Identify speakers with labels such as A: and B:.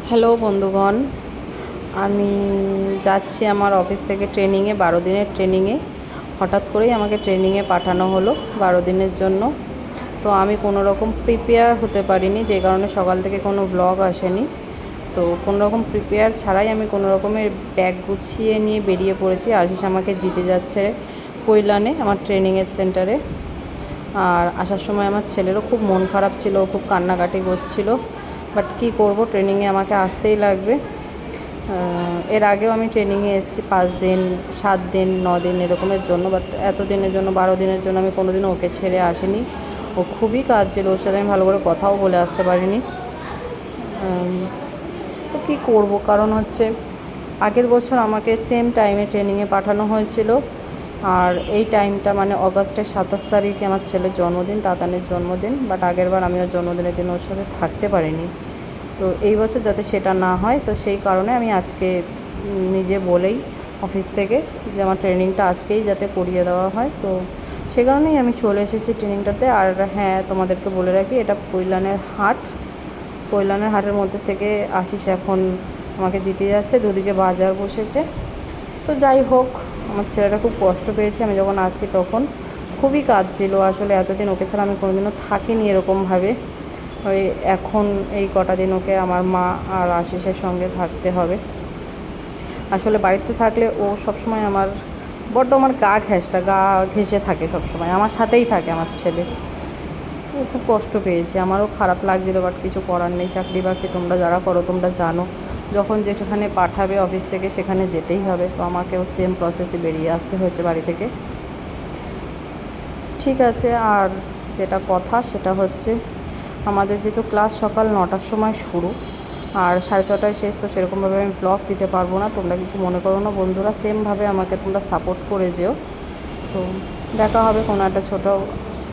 A: Hello বন্ধুগণ, আমি যাচ্ছি আমার অফিস থেকে ট্রেনিংয়ে, 12 দিনের ট্রেনিংয়ে। হঠাৎ করেই আমাকে ট্রেনিংয়ে পাঠানো হলো 12 দিনের জন্য। তো আমি কোনো রকম প্রিপেয়ার হতে পারিনি, যে কারণে সকাল থেকে কোনো ব্লগ আসেনি। তো কোনো রকম প্রিপেয়ার ছাড়াই আমি কোনো রকমের ব্যাগ গুছিয়ে নিয়ে বেরিয়ে পড়েছি। আশিস আমাকে দিতে যাচ্ছে কৈলানে, আমার ট্রেনিংয়ের সেন্টারে। আর আসার সময় আমার ছেলেরও খুব মন খারাপ ছিল, খুব কান্নাকাটি করছিল। বাট কী করব, ট্রেনিংয়ে আমাকে আসতেই লাগবে। এর আগেও আমি ট্রেনিংয়ে এসেছি 5 দিন, 7 দিন, 9 দিন এরকমের জন্য। বাট এত দিনের জন্য, 12 দিনের জন্য আমি কোনো দিনও ওকে ছেড়ে আসিনি। ও খুবই কাজ ছিল, ওর সাথে আমি ভালো করে কথাও বলে আসতে পারিনি। তো কী করব, কারণ হচ্ছে আগের বছর আমাকে সেম টাইমে ট্রেনিংয়ে পাঠানো হয়েছিল। আর এই টাইমটা মানে অগাস্টের 27 তারিখে আমার ছেলের জন্মদিন, তাতানের জন্মদিন। বাট আগেরবার আমি ওর জন্মদিনের দিন ওর সাথে থাকতে পারিনি। তো এই বছর যাতে সেটা না হয়, তো সেই কারণে আমি আজকে নিজে বলেই অফিস থেকে যে আমার ট্রেনিংটা আজকেই যাতে করিয়ে দেওয়া হয়। তো সে কারণেই আমি চলে এসেছি ট্রেনিংটাতে। আর হ্যাঁ, তোমাদেরকে বলে রাখি, এটা কৈলানের হাট। কৈলানের হাটের মধ্যে থেকে আশিস এখন আমাকে দিতে যাচ্ছে, দুদিকে বাজার বসেছে। তো যাই হোক, আমার ছেলেটা খুব কষ্ট পেয়েছে। আমি যখন আসছি তখন খুবই কাজ ছিল, আসলে এতদিন ওকে ছাড়া আমি কোনোদিনও থাকিনি এরকমভাবে। ওই এখন এই কটা দিন ওকে আমার মা আর আশিসের সঙ্গে থাকতে হবে। আসলে বাড়িতে থাকলে ও সবসময় আমার বড্ড আমার গা ঘেঁষে থাকে, সবসময় আমার সাথেই থাকে আমার ছেলে। ও খুব কষ্ট পেয়েছে, আমারও খারাপ লাগছিলো। বাট কিছু করার নেই, চাকরি বাকরি তোমরা যারা করো তোমরা জানো, যখন যেখানে পাঠাবে অফিস থেকে সেখানে যেতেই হবে। তো আমাকেও সেম প্রসেসে বেরিয়ে আসতে হয়েছে বাড়ি থেকে। ঠিক আছে, আর যেটা কথা সেটা হচ্ছে, আমাদের যেহেতু ক্লাস সকাল 9টার সময় শুরু আর 6:30টায় শেষ, তো সেরকমভাবে আমি ব্লগ দিতে পারবো না। তোমরা কিছু মনে করো না বন্ধুরা, সেমভাবে আমাকে তোমরা সাপোর্ট করে যেও। তো দেখা হবে কোনো একটা ছোটো